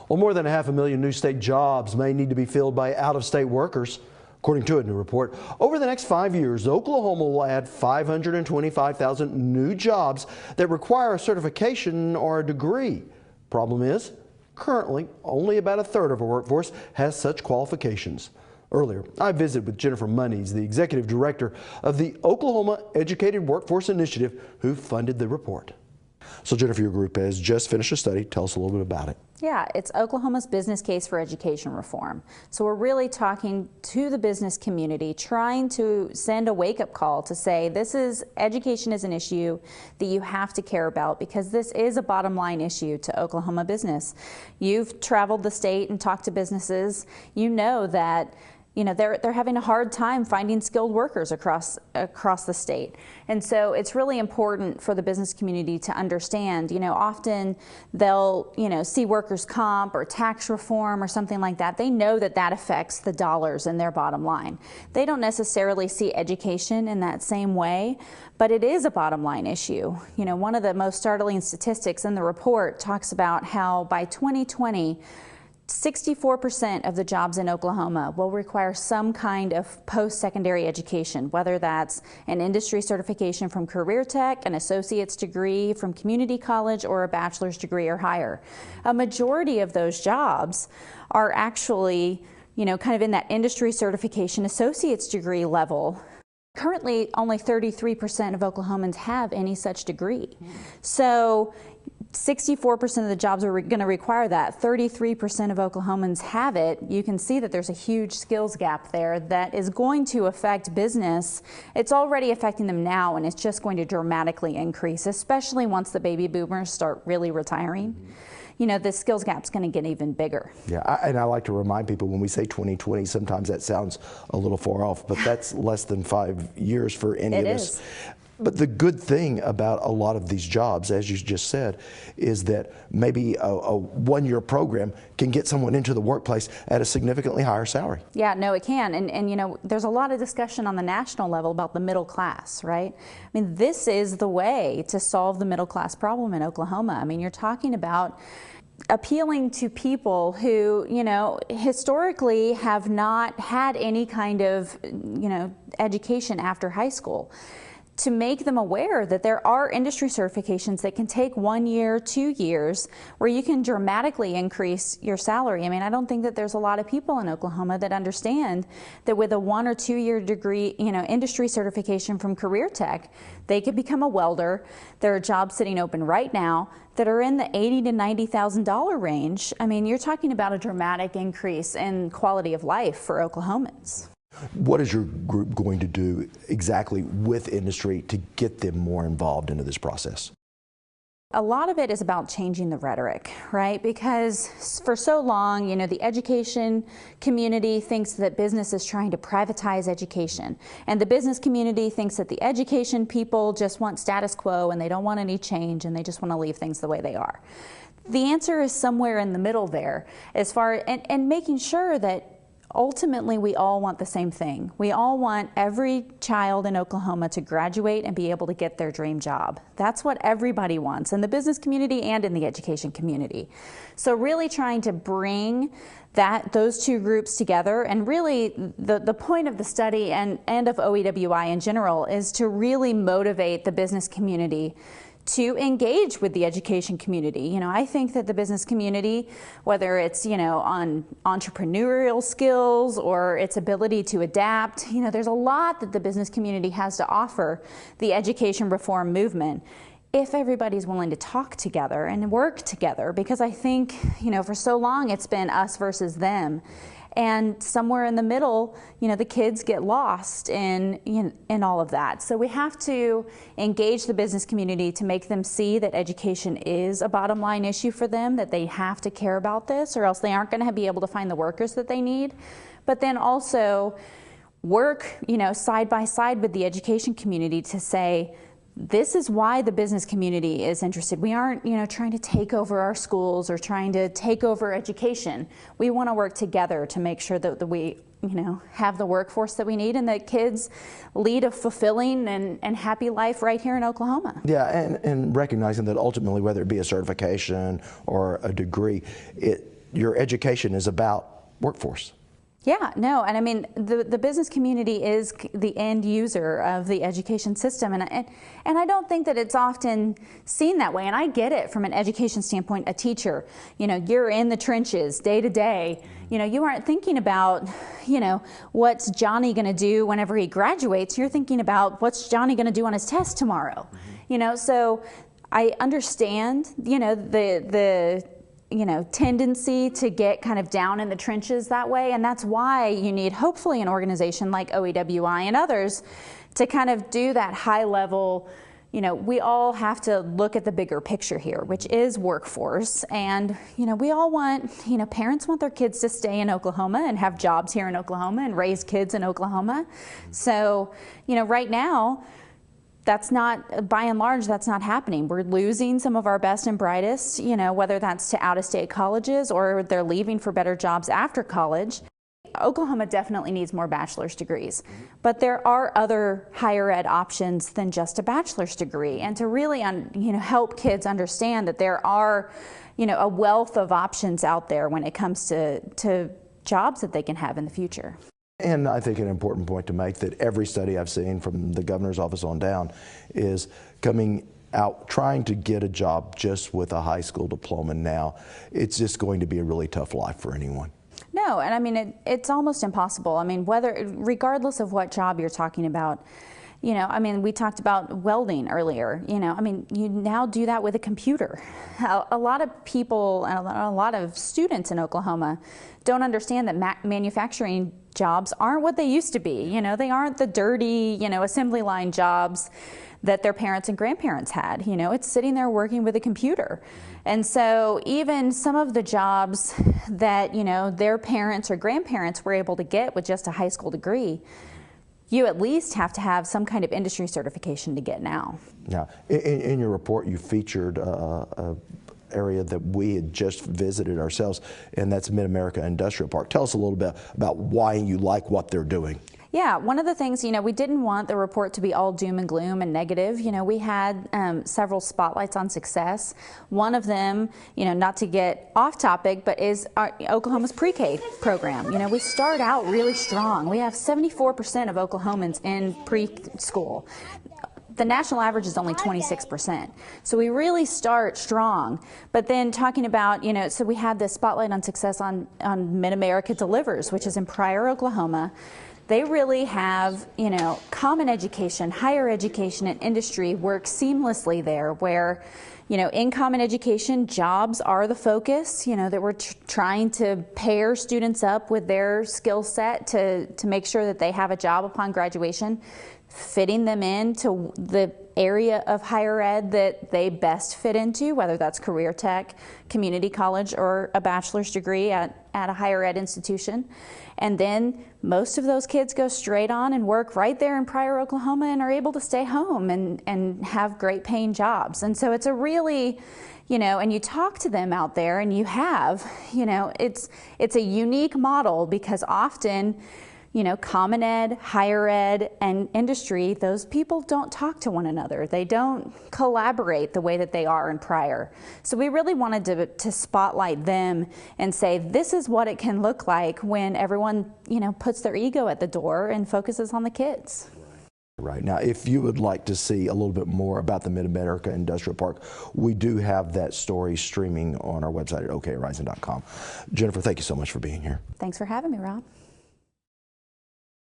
Well, more than 500,000 new state jobs may need to be filled by out-of-state workers. According to a new report, over the next 5 years, Oklahoma will add 525,000 new jobs that require a certification or a degree. Problem is, currently, only about a third of our workforce has such qualifications. Earlier, I visited with Jennifer Monies, the executive director of the Oklahoma Educated Workforce Initiative, who funded the report. So Jennifer, your group has just finished a study. Tell us a little bit about it. Yeah, it's Oklahoma's business case for education reform. So we're really talking to the business community, trying to send a wake-up call to say education is an issue that you have to care about, because this is a bottom line issue to Oklahoma business. You've traveled the state and talked to businesses. You know that they're having a hard time finding skilled workers across the state. And so it's really important for the business community to understand, often they'll, see workers' comp or tax reform or something like that. They know that that affects the dollars in their bottom line. They don't necessarily see education in that same way, but it is a bottom line issue. One of the most startling statistics in the report talks about how by 2020, 64% of the jobs in Oklahoma will require some kind of post-secondary education, whether that's an industry certification from Career Tech, an associate's degree from community college, or a bachelor's degree or higher. A majority of those jobs are actually, kind of in that industry certification associate's degree level. Currently, only 33% of Oklahomans have any such degree. So 64% of the jobs are going to require that. 33% of Oklahomans have it. You can see that there's a huge skills gap there that is going to affect business. It's already affecting them now, and it's just going to dramatically increase, especially once the baby boomers start really retiring. The skills gap's going to get even bigger. Yeah, and I like to remind people when we say 2020, sometimes that sounds a little far off, but that's less than 5 years for any of us. But the good thing about a lot of these jobs, as you just said, is that maybe a one-year program can get someone into the workplace at a significantly higher salary. Yeah, no, it can. And there's a lot of discussion on the national level about the middle class, right? I mean, this is the way to solve the middle class problem in Oklahoma. I mean, you're talking about appealing to people who, historically have not had any kind of, education after high school, to make them aware that there are industry certifications that can take 1 year, 2 years, where you can dramatically increase your salary. I mean, I don't think that there's a lot of people in Oklahoma that understand that with a 1 or 2 year degree, industry certification from Career Tech, they could become a welder. There are jobs sitting open right now that are in the $80,000 to $90,000 range. I mean, you're talking about a dramatic increase in quality of life for Oklahomans. What is your group going to do exactly with industry to get them more involved into this process? A lot of it is about changing the rhetoric, right? Because for so long, the education community thinks that business is trying to privatize education. And the business community thinks that the education people just want status quo and they don't want any change and they just want to leave things the way they are. The answer is somewhere in the middle there, as far and making sure that ultimately, we all want the same thing. We all want every child in Oklahoma to graduate and be able to get their dream job. That's what everybody wants, in the business community and in the education community. So really trying to bring those two groups together, and really the point of the study and of OEWI in general is to really motivate the business community to engage with the education community. I think that the business community, whether it's, on entrepreneurial skills or its ability to adapt, there's a lot that the business community has to offer the education reform movement, if everybody's willing to talk together and work together. Because I think, for so long it's been us versus them. And somewhere in the middle, the kids get lost in all of that. So we have to engage the business community to make them see that education is a bottom line issue for them, that they have to care about this, or else they aren't going to be able to find the workers that they need. But then also work, side by side with the education community to say, this is why the business community is interested. We aren't, trying to take over our schools or trying to take over education. We want to work together to make sure that we, have the workforce that we need and that kids lead a fulfilling and happy life right here in Oklahoma. Yeah, and recognizing that ultimately, whether it be a certification or a degree, your education is about workforce. Yeah, no, and I mean, the business community is the end user of the education system, and I don't think that it's often seen that way, and I get it from an education standpoint. A teacher, you're in the trenches day to day, you aren't thinking about, what's Johnny going to do whenever he graduates. You're thinking about what's Johnny going to do on his test tomorrow, so I understand, the tendency to get kind of down in the trenches that way. And that's why you need hopefully an organization like OEWI and others to kind of do that high level, we all have to look at the bigger picture here, which is workforce. And, we all want, parents want their kids to stay in Oklahoma and have jobs here in Oklahoma and raise kids in Oklahoma. So, right now, that's not, by and large, that's not happening. We're losing some of our best and brightest, whether that's to out-of-state colleges or they're leaving for better jobs after college. Oklahoma definitely needs more bachelor's degrees, but there are other higher ed options than just a bachelor's degree. And to really, help kids understand that there are, a wealth of options out there when it comes to jobs that they can have in the future. And I think an important point to make that every study I've seen from the governor's office on down is coming out trying to get a job just with a high school diploma now. It's just going to be a really tough life for anyone. No, and I mean, it's almost impossible. I mean, regardless of what job you're talking about, we talked about welding earlier, you now do that with a computer. A lot of people and a lot of students in Oklahoma don't understand that manufacturing jobs aren't what they used to be. They aren't the dirty, assembly line jobs that their parents and grandparents had. It's sitting there working with a computer. And so even some of the jobs that, their parents or grandparents were able to get with just a high school degree, you at least have to have some kind of industry certification to get now. Now, in your report, you featured a area that we had just visited ourselves, and that's Mid-America Industrial Park. Tell us a little bit about why you like what they're doing. Yeah, one of the things, we didn't want the report to be all doom and gloom and negative. We had several spotlights on success. One of them, not to get off topic, but is Oklahoma's pre-K program. We start out really strong. We have 74% of Oklahomans in preschool. The national average is only 26%. So we really start strong. But then talking about, so we had this spotlight on success on Mid-America Delivers, which is in Pryor, Oklahoma. They really have, common education, higher education, and industry work seamlessly there where, in common education, jobs are the focus, that we're trying to pair students up with their skill set to make sure that they have a job upon graduation, fitting them into the area of higher ed that they best fit into, whether that's career tech, community college, or a bachelor's degree at a higher ed institution. And then most of those kids go straight on and work right there in Pryor, Oklahoma, and are able to stay home and have great paying jobs. And so it's a really, and you talk to them out there and you have, it's a unique model because often, common ed, higher ed, and industry, those people don't talk to one another. They don't collaborate the way that they are in Pryor. So we really wanted to spotlight them and say, this is what it can look like when everyone, puts their ego at the door and focuses on the kids. Right. Now, if you would like to see a little bit more about the Mid-America Industrial Park, we do have that story streaming on our website at okhorizon.com. Jennifer, thank you so much for being here. Thanks for having me, Rob.